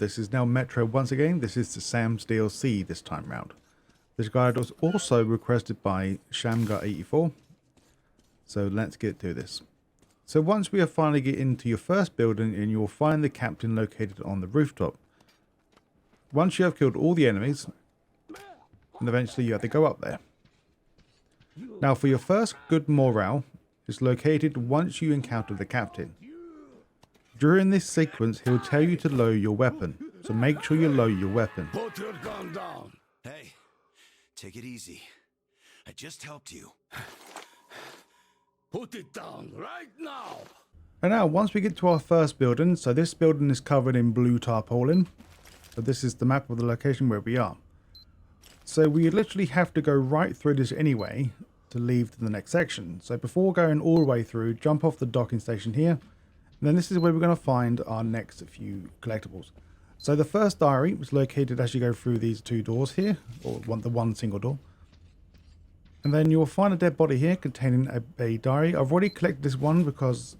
This is now Metro once again. This is the Sam's DLC this time round. This guide was also requested by Shamgar84. So let's get to this. So once we have finally get into your first building, and you'll find the captain located on the rooftop. Once you have killed all the enemies, and eventually you have to go up there. Now for your first good morale, it's located once you encounter the captain. During this sequence, he'll tell you to lower your weapon, so make sure you lower your weapon. Put your gun down. Hey, take it easy. I just helped you. Put it down right now. And now, once we get to our first building, so this building is covered in blue tarpaulin. So this is the map of the location where we are. So we literally have to go right through this anyway to leave to the next section. So before going all the way through, jump off the docking station here. And then this is where we're going to find our next few collectibles. So the first diary is located as you go through these two doors here, or the one single door. And then you'll find a dead body here containing a diary. I've already collected this one because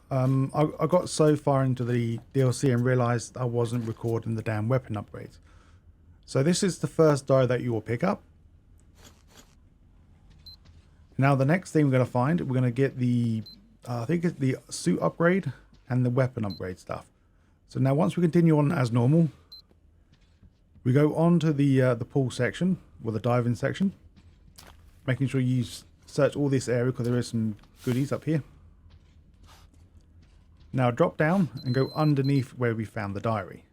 I got so far into the DLC and realized I wasn't recording the damn weapon upgrades. So this is the first diary that you will pick up. Now the next thing we're going to find, we're going to get the, I think it's the suit upgrade and the weapon upgrade stuff. So now once we continue on as normal, we go on to the pool section, or the diving section. Making sure you search all this area because there is some goodies up here. Now drop down and go underneath where we found the diary.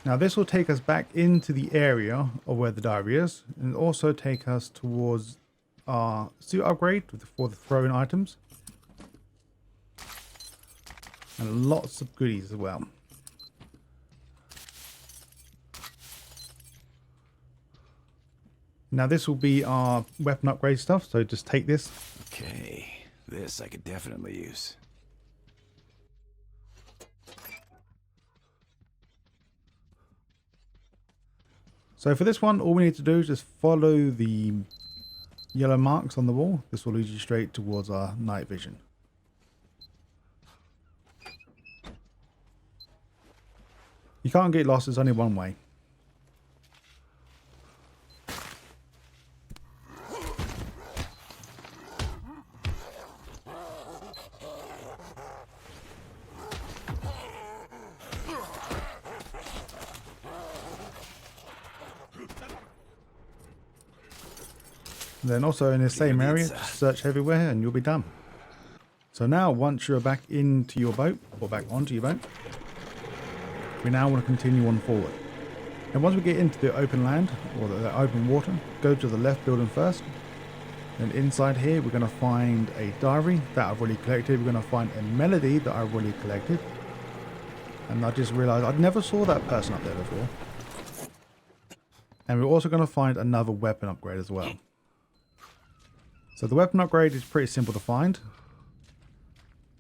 Now this will take us back into the area of where the diary is, and also take us towards our suit upgrade for the throwing items. And lots of goodies as well. Now this will be our weapon upgrade stuff, so just take this. Okay, this I could definitely use. So for this one, all we need to do is just follow the yellow marks on the wall. This will lead you straight towards our night vision. You can't get lost, there's only one way. Then also in the same area, just search everywhere and you'll be done. So now once you're back into your boat, or back onto your boat, we now want to continue on forward. And once we get into the open land, or the open water, go to the left building first. And inside here we're going to find a diary that I've already collected. We're going to find a melody that I've already collected. And I just realized I never saw that person up there before. And we're also going to find another weapon upgrade as well. So the weapon upgrade is pretty simple to find.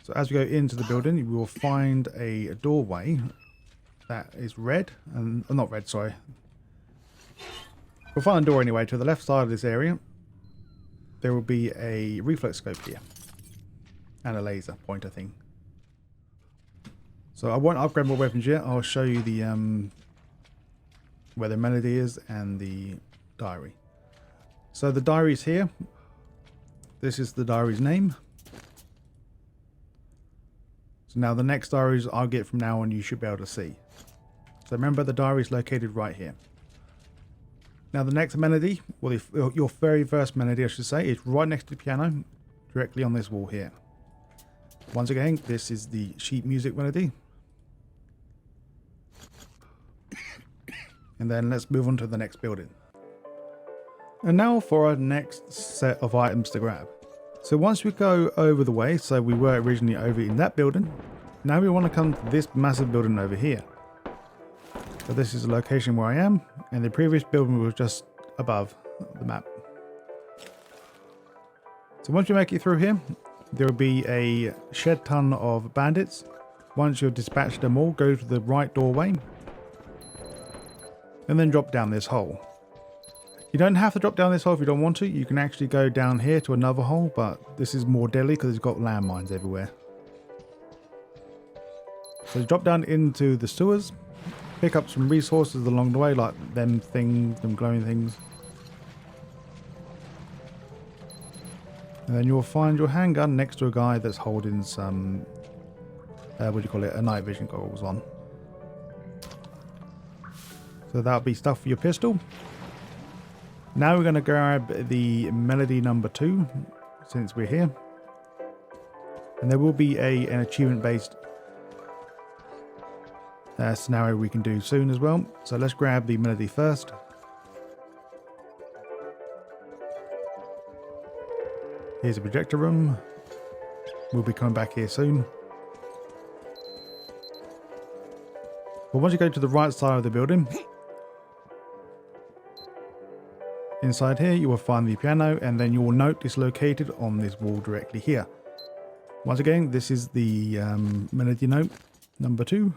So as we go into the building, we will find a doorway that is red, and not red, sorry. We'll find a door anyway. To the left side of this area, there will be a reflex scope here, and a laser pointer thing. So I won't upgrade my weapons yet. I'll show you the where the melody is and the diary. So the diary is here. This is the diary's name. So now the next diaries I'll get from now on, you should be able to see. So remember, the diary is located right here. Now the next melody, well, your very first melody I should say, is right next to the piano, directly on this wall here. Once again, this is the sheet music melody. And then let's move on to the next building. And now for our next set of items to grab. So once we go over the way, so we were originally over in that building, now we want to come to this massive building over here. So this is the location where I am, and the previous building was just above the map. So once you make it through here, there will be a shed ton of bandits. Once you've dispatched them all, go to the right doorway, and then drop down this hole. You don't have to drop down this hole if you don't want to. You can actually go down here to another hole, but this is more deadly because it's got landmines everywhere. So you drop down into the sewers, pick up some resources along the way, like them glowing things. And then you'll find your handgun next to a guy that's holding some, what do you call it, a night vision goggles on. So that'll be stuff for your pistol. Now we're going to grab the melody number 2, since we're here. And there will be an achievement-based scenario we can do soon as well. So let's grab the melody first. Here's a projector room. We'll be coming back here soon. But once you go to the right side of the building, inside here you will find the piano, and then you will note it's located on this wall directly here. Once again, this is the melody note number 2.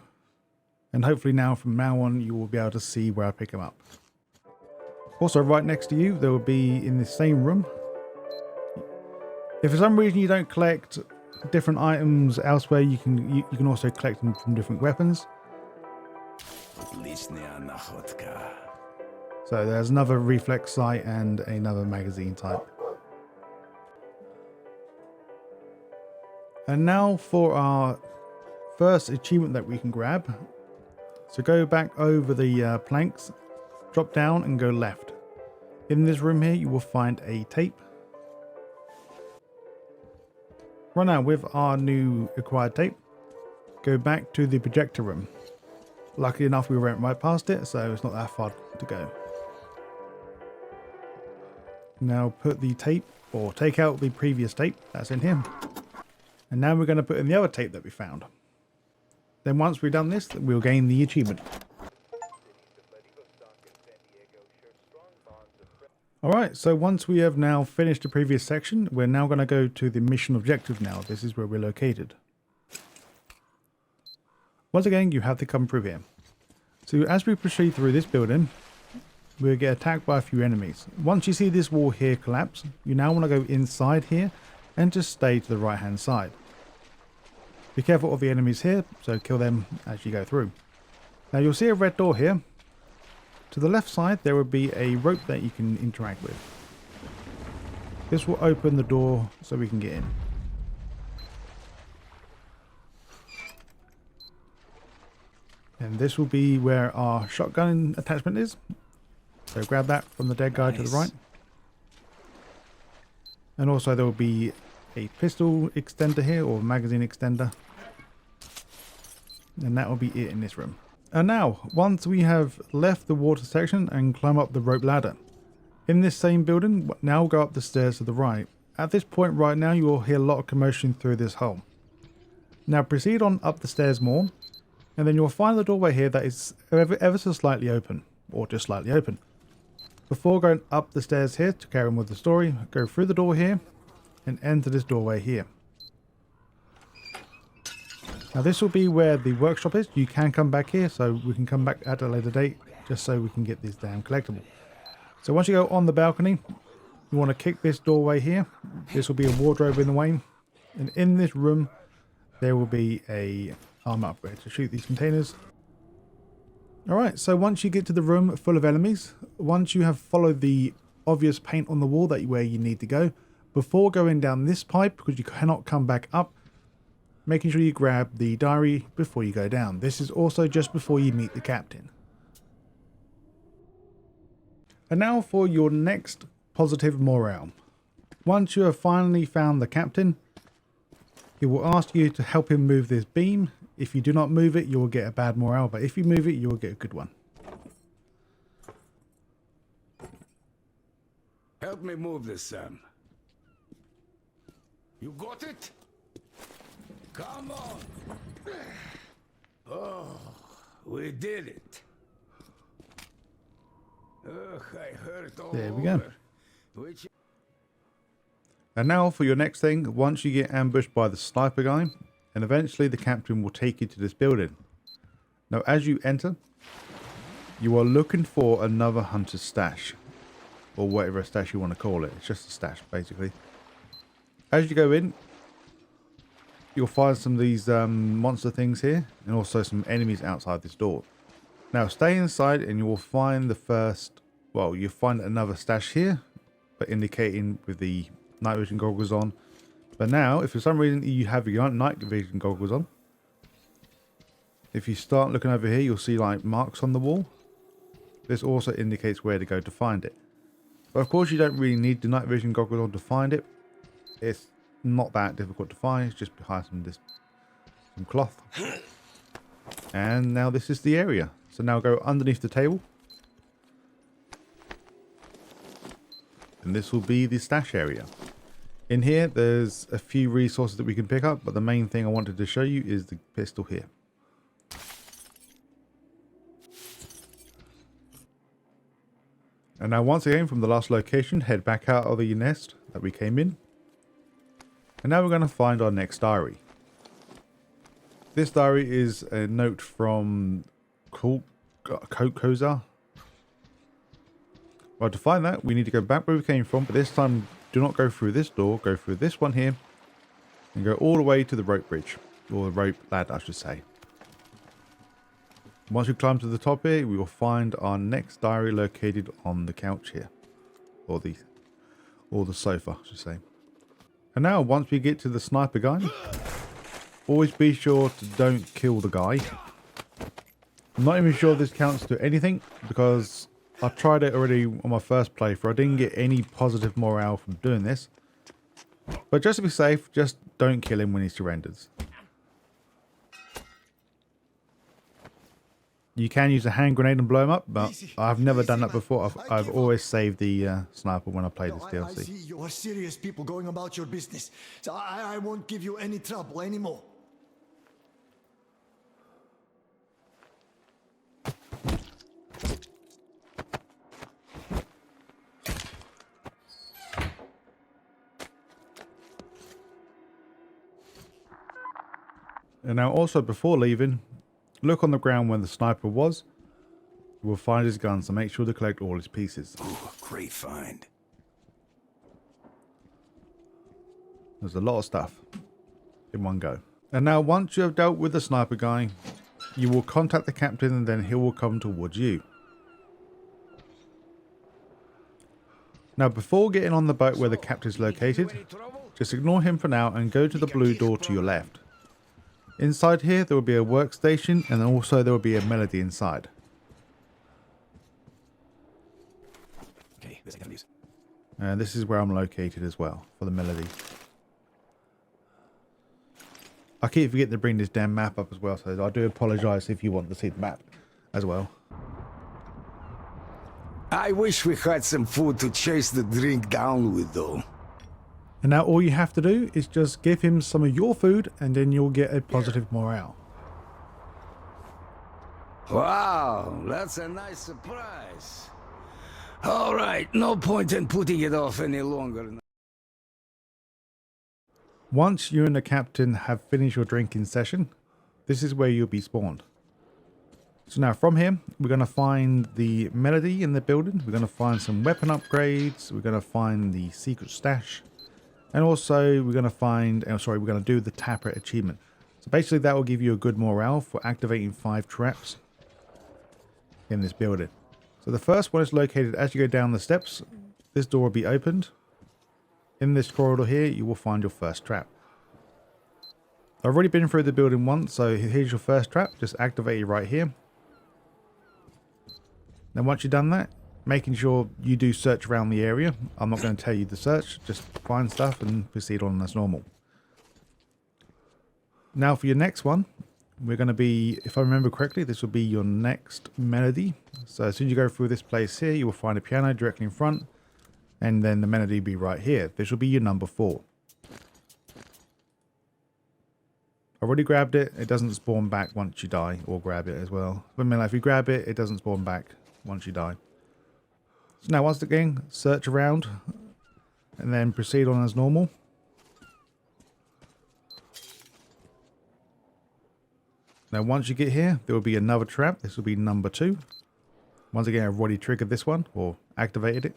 And hopefully now, from now on, you will be able to see where I pick them up. Also, right next to you, there will be, in the same room, if for some reason you don't collect different items elsewhere, you can also collect them from different weapons. So there's another reflex sight and another magazine type. And now for our first achievement that we can grab. So go back over the planks, drop down and go left. In this room here you will find a tape. Right now, with our new acquired tape, go back to the projector room. Luckily enough we went right past it, so it's not that far to go. Now put the tape, or take out the previous tape that's in here. And now we're going to put in the other tape that we found. Then once we've done this, we'll gain the achievement. Alright, so once we have now finished the previous section, we're now going to go to the mission objective now. This is where we're located. Once again, you have to come through here. So as we proceed through this building, we'll get attacked by a few enemies. Once you see this wall here collapse, you now want to go inside here and just stay to the right hand side. Be careful of the enemies here, so kill them as you go through. Now you'll see a red door here. To the left side there will be a rope that you can interact with. This will open the door so we can get in. And this will be where our shotgun attachment is. So grab that from the dead guy to the right. And also there will be a pistol extender here, or magazine extender. And that will be it in this room. And now, once we have left the water section and climb up the rope ladder, in this same building, now go up the stairs to the right. At this point right now, you will hear a lot of commotion through this hole. Now proceed on up the stairs more, and then you'll find the doorway here that is ever so slightly open, or just slightly open. Before going up the stairs here to carry on with the story, go through the door here and enter this doorway here. Now this will be where the workshop is. You can come back here, so we can come back at a later date, just so we can get this damn collectible. So once you go on the balcony, you want to kick this doorway here. This will be a wardrobe in the way. And in this room, there will be a armor upgrade to shoot these containers. Alright, so once you get to the room full of enemies, once you have followed the obvious paint on the wall where you need to go, before going down this pipe, because you cannot come back up, making sure you grab the diary before you go down. This is also just before you meet the captain. And now for your next positive morale. Once you have finally found the captain, he will ask you to help him move this beam. If you do not move it, you will get a bad morale, but if you move it, you will get a good one. Help me move this, Sam. You got it? Come on. Oh, we did it. Ugh, I hurt all There we go. over. And now for your next thing. Once you get ambushed by the sniper guy, and eventually the captain will take you to this building. Now as you enter, you are looking for another hunter's stash, or whatever stash you want to call it. It's just a stash basically. As you go in, you'll find some of these monster things here, and also some enemies outside this door. Now stay inside and you will find the first, well, you'll find another stash here, but indicating with the night vision goggles on. But now, if for some reason you have your night vision goggles on, if you start looking over here, you'll see like marks on the wall. This also indicates where to go to find it. But of course you don't really need the night vision goggles on to find it. It's not that difficult to find, it's just behind some cloth. And now this is the area. So now go underneath the table. And this will be the stash area. In here, there's a few resources that we can pick up, but the main thing I wanted to show you is the pistol here. And now once again, from the last location, head back out of the nest that we came in. And now we're going to find our next diary. This diary is a note from Korzh. Well, to find that, we need to go back where we came from, but this time do not go through this door, go through this one here, and go all the way to the rope bridge, or the rope ladder, I should say. Once we climb to the top here, we will find our next diary located on the couch here, or the sofa, I should say. And now, once we get to the sniper guy, always be sure to don't kill the guy. I'm not even sure this counts to anything, because I tried it already on my first playthrough. I didn't get any positive morale from doing this. But just to be safe, just don't kill him when he surrenders. You can use a hand grenade and blow him up, but I've never done that before. I've always saved the sniper when I play this DLC. I see you are serious people going about your business, so I won't give you any trouble anymore. And now also before leaving, look on the ground where the sniper was. You will find his gun, so make sure to collect all his pieces. Ooh, great find. There's a lot of stuff in one go. And now once you have dealt with the sniper guy, you will contact the captain and then he will come towards you. Now before getting on the boat where the captain is located, just ignore him for now and go to the blue door to your left. Inside here there will be a workstation and also there will be a melody inside. Okay, this I can use. And this is where I'm located as well for the melody. I keep forgetting to bring this damn map up as well, so I do apologise if you want to see the map as well. I wish we had some food to chase the drink down with, though. And now all you have to do is just give him some of your food and then you'll get a positive morale. Wow, that's a nice surprise. All right, no point in putting it off any longer. Once you and the captain have finished your drinking session, this is where you'll be spawned. So now from here, we're going to find the melody in the building. We're going to find some weapon upgrades. We're going to find the secret stash. And also we're going to find, we're going to do the tapper achievement. So basically that will give you a good morale for activating 5 traps in this building. So the first one is located as you go down the steps. This door will be opened. In this corridor here, you will find your first trap. I've already been through the building once, so here's your first trap. Just activate it right here. Then once you've done that, making sure you do search around the area. I'm not going to tell you to search, just find stuff and proceed on as normal. Now for your next one, we're going to be, if I remember correctly, this will be your next melody. So as soon as you go through this place here, you will find a piano directly in front, and then the melody will be right here. This will be your number 4. I already grabbed it. It doesn't spawn back once you die, or grab it as well. I mean, if you grab it, it doesn't spawn back once you die. So now once again, search around and then proceed on as normal. Now once you get here, there will be another trap. This will be number 2. Once again, I've already triggered this one or activated it.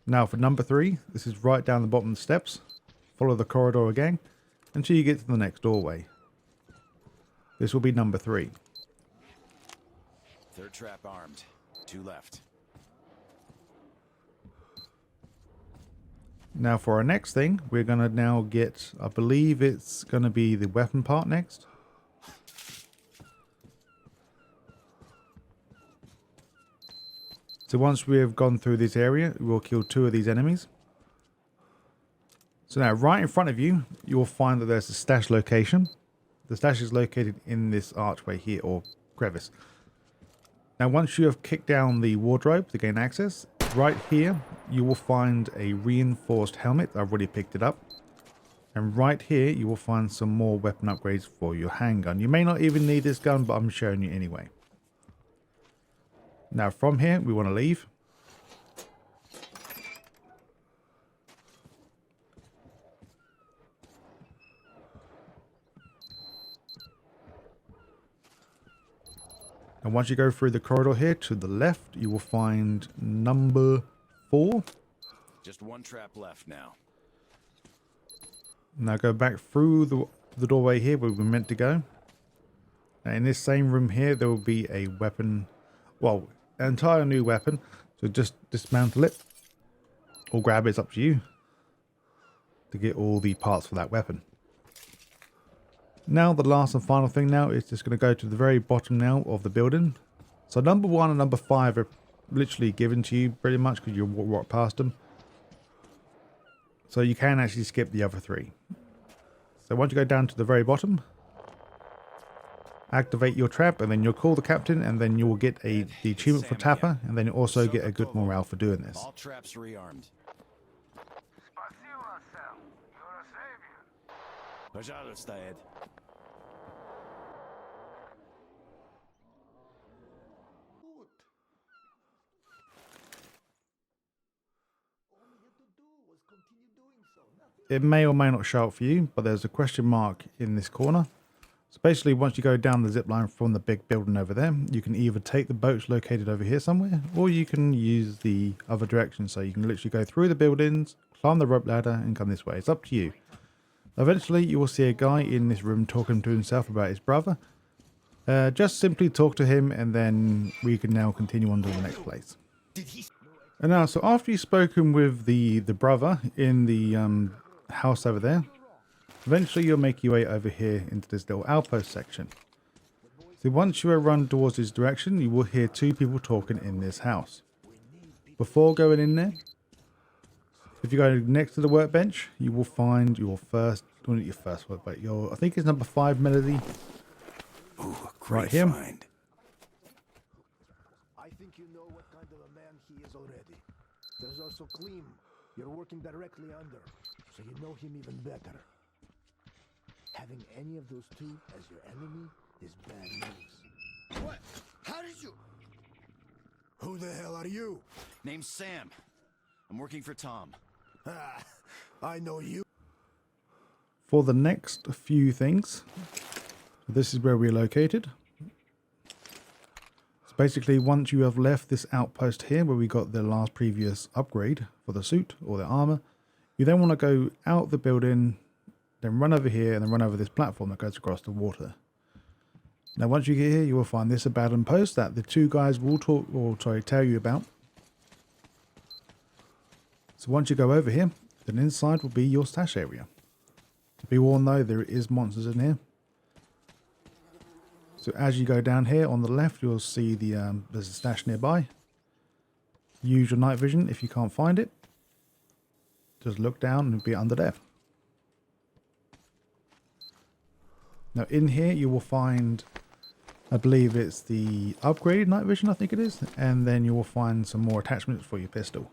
Now for number 3, this is right down the bottom of the steps. follow the corridor again until you get to the next doorway. This will be number 3. Third trap armed. 2 left. Now for our next thing, we're going to now get, I believe it's going to be the weapon part next. So once we have gone through this area, we'll kill 2 of these enemies. So now right in front of you, you'll find that there's a stash location. The stash is located in this archway here, or crevice. Now once you have kicked down the wardrobe to gain access, right here you will find a reinforced helmet. I've already picked it up. And right here you will find some more weapon upgrades for your handgun. You may not even need this gun, but I'm showing you anyway. Now from here we want to leave. And once you go through the corridor here to the left, you will find number 4. Just 1 trap left now. Now go back through the doorway here where we're meant to go. Now in this same room here, there will be a weapon, well, an entire new weapon. So just dismantle it or grab it, it's up to you, to get all the parts for that weapon. Now the last and final thing now is just going to go to the very bottom now of the building. So number 1 and number 5 are literally given to you pretty much because you walk past them. So you can actually skip the other 3. So once you go down to the very bottom, activate your trap and then you'll call the captain and then you'll get the achievement for Tapper and then you'll also get a good morale for doing this. All traps rearmed. Пожалуйста, Ed. It may or may not show up for you, but there's a question mark in this corner. So basically, once you go down the zip line from the big building over there, you can either take the boats located over here somewhere, or you can use the other direction. So you can literally go through the buildings, climb the rope ladder, and come this way. It's up to you. Eventually, you will see a guy in this room talking to himself about his brother. Just simply talk to him, and then we can now continue on to the next place. And now, so after you've spoken with the brother in the house over there, eventually you'll make your way over here into this little outpost section. So once you run towards this direction, you will hear 2 people talking in this house. Before going in there, if you go next to the workbench, you will find your first, well, not your first work, but your, I think it's number 5 Melody. Ooh, right here. Find. I think you know what kind of a man he is already. There's also Klim. You're working directly under, so you know him even better. Having any of those 2 as your enemy is bad news. What? How did you? Who the hell are you? Name's Sam. I'm working for Tom. Ah, I know you. For the next few things, this is where we're located. So basically, once you have left this outpost here where we got the last previous upgrade for the suit or the armor, you then want to go out the building, then run over here and then run over this platform that goes across the water. Now once you get here, you will find this abandoned post that the 2 guys will tell you about. So once you go over here, then inside will be your stash area. To be warned though, there is monsters in here. So as you go down here on the left, you'll see there's a stash nearby. Use your night vision if you can't find it. Just look down and it'll be under there. Now in here you will find, I believe it's the upgraded night vision, I think it is. And then you will find some more attachments for your pistol.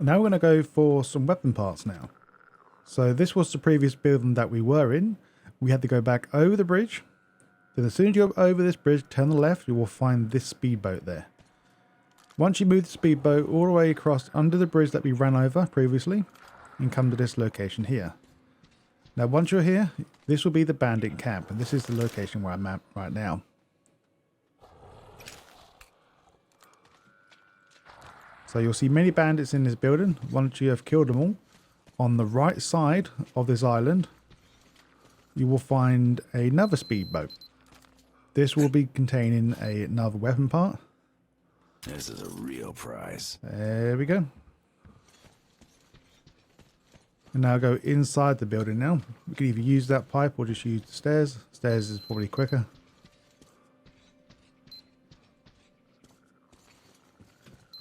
Now we're going to go for some weapon parts now. So this was the previous building that we were in. We had to go back over the bridge. Then as soon as you go over this bridge, turn the left, you will find this speedboat there. Once you move the speedboat all the way across under the bridge that we ran over previously, and come to this location here. Now once you're here, this will be the bandit camp, and this is the location where I'm at right now. So you'll see many bandits in this building. Once you have killed them all, on the right side of this island, you will find another speedboat. This will be containing another weapon part. This is a real prize. There we go. And now go inside the building now. We can either use that pipe or just use the stairs. Stairs is probably quicker.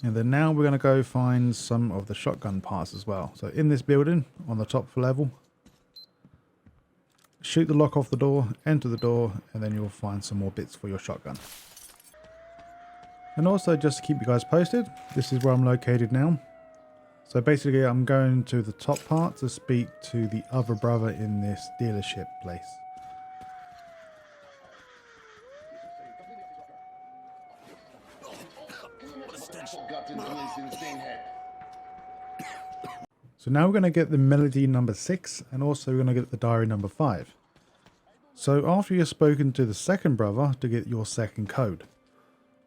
And then now we're going to go find some of the shotgun parts as well. So in this building, on the top level, shoot the lock off the door, enter the door, and then you'll find some more bits for your shotgun. And also, just to keep you guys posted, this is where I'm located now. So basically, I'm going to the top part to speak to the other brother in this dealership place. So now we're going to get the melody number 6, and also we're going to get the diary number 5. So after you've spoken to the second brother to get your second code.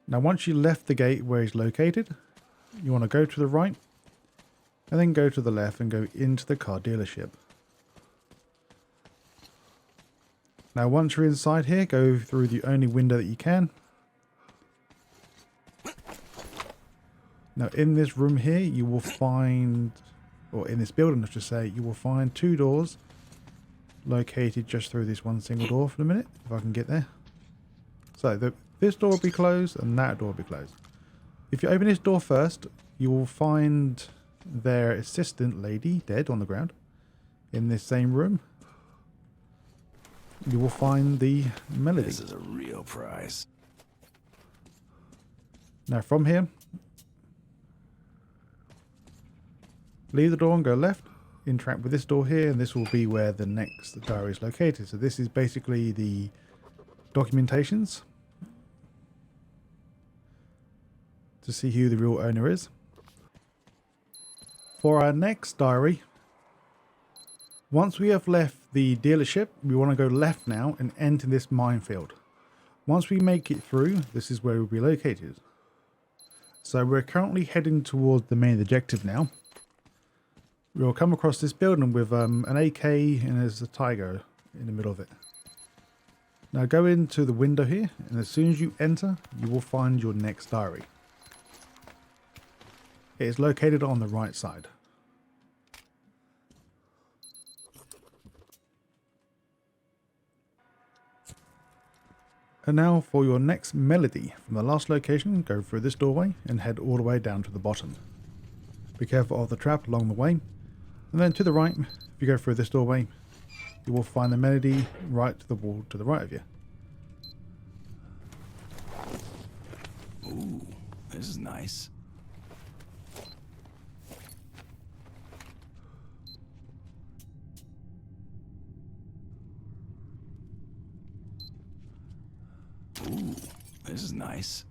Now once you left the gate where he's located, you want to go to the right, and then go to the left and go into the car dealership. Now once you're inside here, go through the only window that you can. Now in this room here, you will find, or in this building I should say, you will find 2 doors located just through this one single door for the minute, if I can get there. So this door will be closed and that door will be closed. If you open this door first, you will find their assistant lady dead on the ground. In this same room, you will find the melody. This is a real prize. Now from here, leave the door and go left, interact with this door here, and this will be where the next diary is located. So this is basically the documentations to see who the real owner is. For our next diary, once we have left the dealership, we want to go left now and enter this minefield. Once we make it through, this is where we'll be located. So we're currently heading towards the main objective now. We'll come across this building with an AK and there's a tiger in the middle of it. Now go into the window here, and as soon as you enter, you will find your next diary. It is located on the right side. And now for your next melody. From the last location, go through this doorway and head all the way down to the bottom. Be careful of the trap along the way. And then to the right, if you go through this doorway, you will find the melody right to the wall to the right of you. Ooh, this is nice. Ooh, this is nice.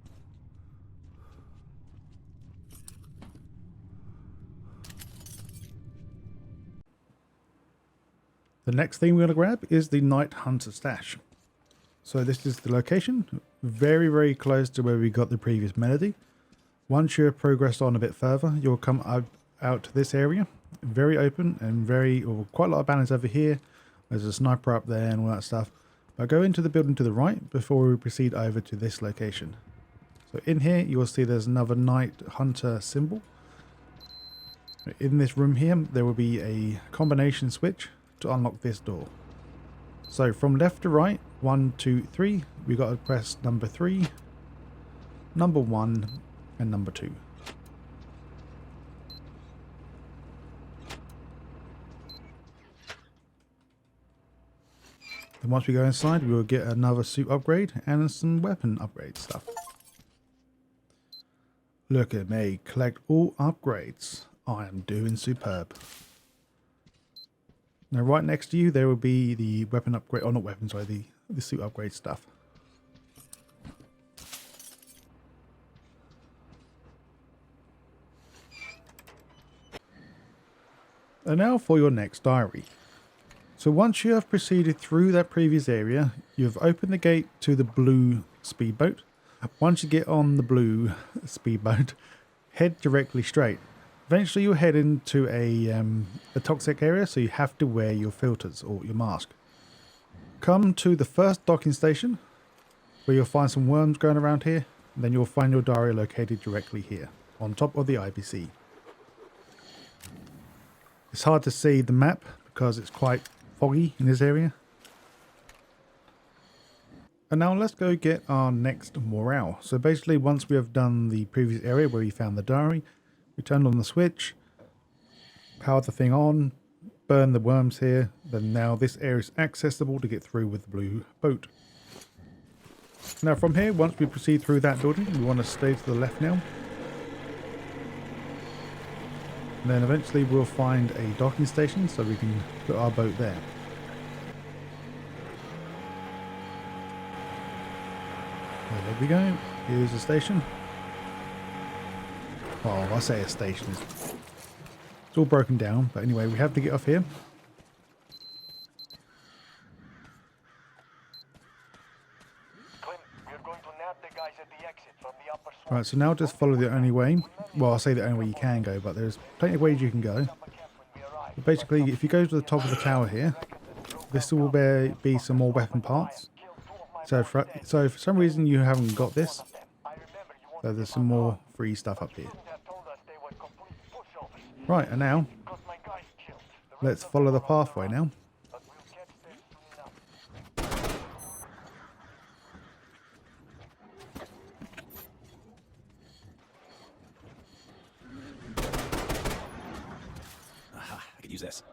The next thing we're going to grab is the Night Hunter stash. So this is the location, very, very close to where we got the previous melody. Once you have progressed on a bit further, you'll come out to this area, very open and quite a lot of banners over here. There's a sniper up there and all that stuff. But go into the building to the right before we proceed over to this location. So in here, you will see there's another Night Hunter symbol. In this room here, there will be a combination switch to unlock this door. So from left to right, 1, 2, 3, we got to press number 3, number 1, and number 2. Then once we go inside, we will get another suit upgrade and some weapon upgrade stuff. Look at me, collect all upgrades. I am doing superb. Now right next to you there will be the weapon upgrade, or not weapon, sorry, the suit upgrade stuff. And now for your next diary. So once you have proceeded through that previous area, you have opened the gate to the blue speedboat. Once you get on the blue speedboat, head directly straight. Eventually you'll head into a toxic area, so you have to wear your filters or your mask. Come to the first docking station, where you'll find some worms going around here, and then you'll find your diary located directly here, on top of the IBC. It's hard to see the map because it's quite foggy in this area. And now let's go get our next morale. So basically once we have done the previous area where we found the diary, we turned on the switch, power the thing on, burn the worms here, then now this area is accessible to get through with the blue boat. Now from here, once we proceed through that building, we want to stay to the left now. And then eventually we'll find a docking station so we can put our boat there. There we go. Here's the station. Oh, I say a station. It's all broken down, but anyway, we have to get off here. Right, so now just follow the only way. Well, I'll say the only way you can go, but there's plenty of ways you can go. But basically, if you go to the top of the tower here, this will be some more weapon parts. So for some reason you haven't got this, so there's some more free stuff up here. Right, and now, let's follow the pathway now. Aha, I could use this.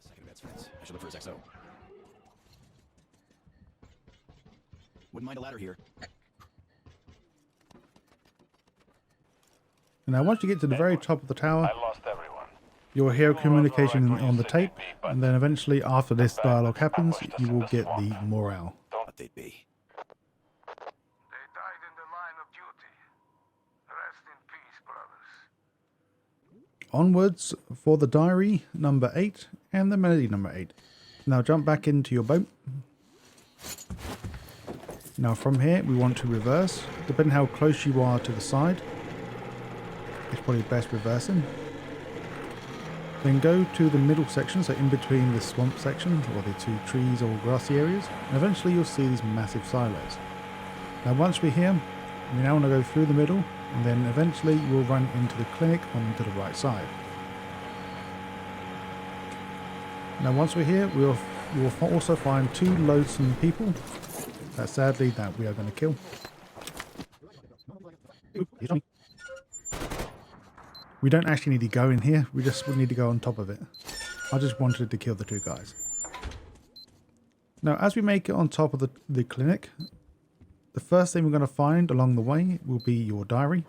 Second best friends. I should look for his XO. Wouldn't mind a ladder here. And now once you get to the very top of the tower, you'll hear communication on the tape, and then eventually after this dialogue happens, you will get the morale. Thought they'd be. They died in the line of duty. Rest in peace, brothers. Onwards for the diary number 8 and the melody number 8. Now jump back into your boat. Now from here we want to reverse. Depending how close you are to the side, it's probably best reversing. Then go to the middle section, so in between the swamp section or the two trees or grassy areas, and eventually you'll see these massive silos. Now once we're here, we now want to go through the middle, and then eventually we'll run into the clinic onto the right side. Now once we're here, we'll also find 2 loathsome people that sadly that we are going to kill. We don't actually need to go in here, we just would need to go on top of it. I just wanted to kill the 2 guys. Now as we make it on top of the clinic, the first thing we're going to find along the way will be your diary.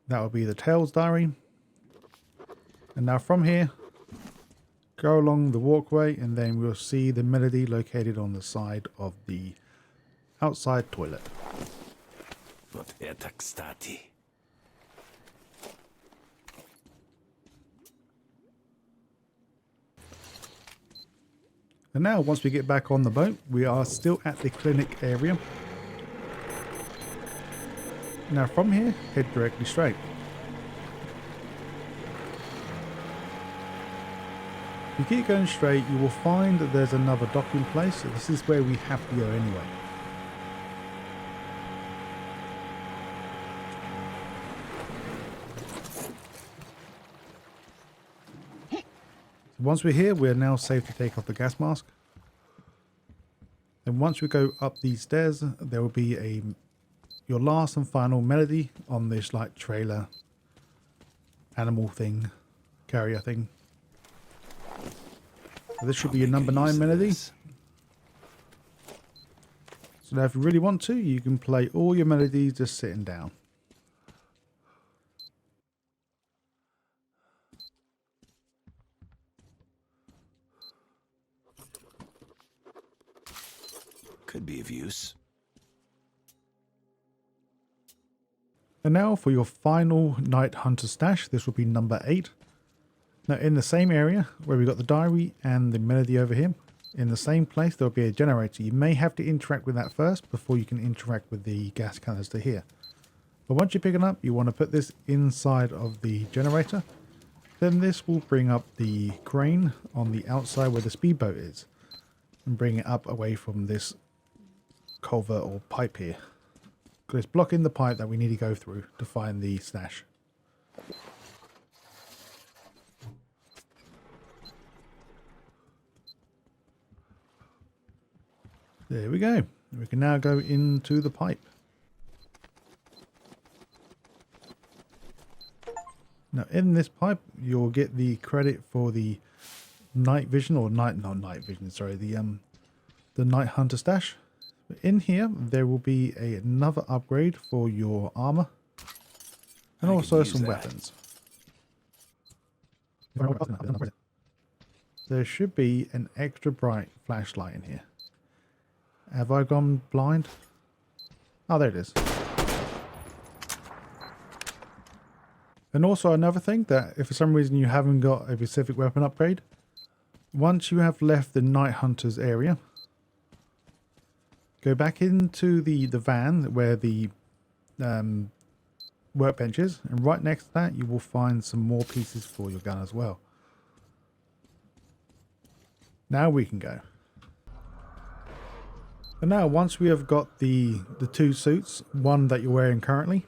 That will be the Tails diary. And now from here, go along the walkway and then we'll see the melody located on the side of the outside toilet. Вот это кстати. And now once we get back on the boat, we are still at the clinic area. Now from here, head directly straight. If you keep going straight, you will find that there's another docking place. So this is where we have to go anyway. Once we're here, we're now safe to take off the gas mask. Then once we go up these stairs, there will be your last and final melody on this like trailer animal thing, carrier thing. So this should be your number 9 melody. So now if you really want to, you can play all your melodies just sitting down. Could be of use. And now for your final Night Hunter stash, this will be number 8. Now in the same area where we got the diary and the melody over here, In the same place, there'll be a generator. You may have to interact with that first before you can interact with the gas canister here. But once you pick it up, you want to put this inside of the generator. Then this will bring up the crane on the outside where the speedboat is and bring it up away from this culvert or pipe here. Because it's blocking the pipe that we need to go through to find the stash. There we go. We can now go into the pipe. Now in this pipe, you'll get the credit for the night vision or not night vision, sorry, the night hunter stash. But in here, there will be another upgrade for your armor and also some weapons. There should be an extra bright flashlight in here. Have I gone blind? Oh, there it is. And also another thing, that if for some reason you haven't got a specific weapon upgrade, once you have left the Night Hunters area, go back into the van where the workbench is, and right next to that you will find some more pieces for your gun as well. Now we can go. And now once we have got the two suits, one that you're wearing currently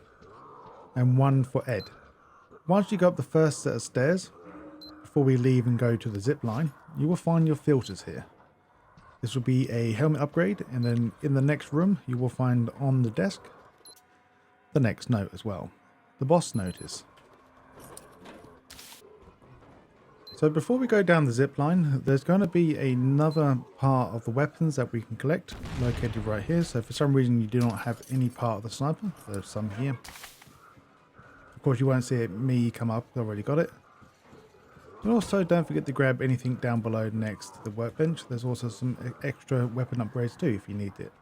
and one for Ed. Once you go up the first set of stairs, before we leave and go to the zip line, you will find your filters here. This will be a helmet upgrade, and then in the next room you will find on the desk the next note as well, the boss notice. So before we go down the zip line, there's going to be another part of the weapons that we can collect located right here. So for some reason you do not have any part of the sniper, there's some here. Of course you won't see me come up, I've already got it. And also don't forget to grab anything down below next to the workbench. There's also some extra weapon upgrades too if you need it.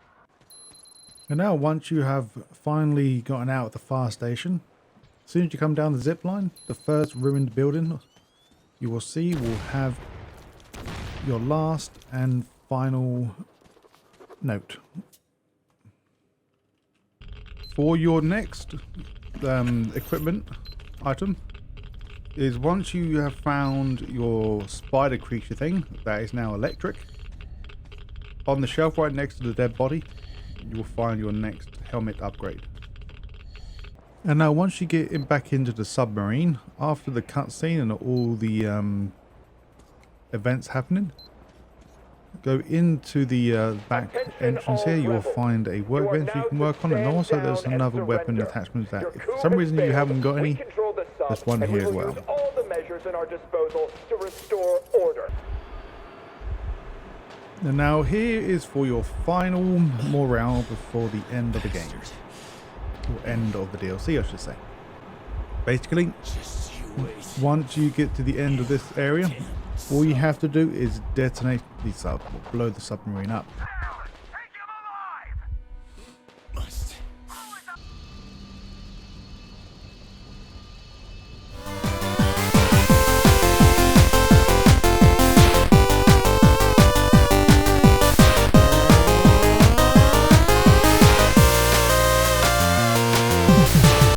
And now once you have finally gotten out of the fire station, as soon as you come down the zip line, the first ruined building you will see will have your last and final note. For your next equipment item is, once you have found your spider creature thing that is now electric, on the shelf right next to the dead body you will find your next helmet upgrade. And now once you get back into the submarine, after the cutscene and all the events happening, go into the back entrance here. You will find a workbench you can work on, and also there's another weapon attachment that if for some reason you haven't got any, there's one here as well. All the measures in our disposal to restore order. And now here is for your final morale before the end of the game. Or end of the DLC, I should say. Basically, once you get to the end of this area, all you have to do is detonate the blow the submarine up.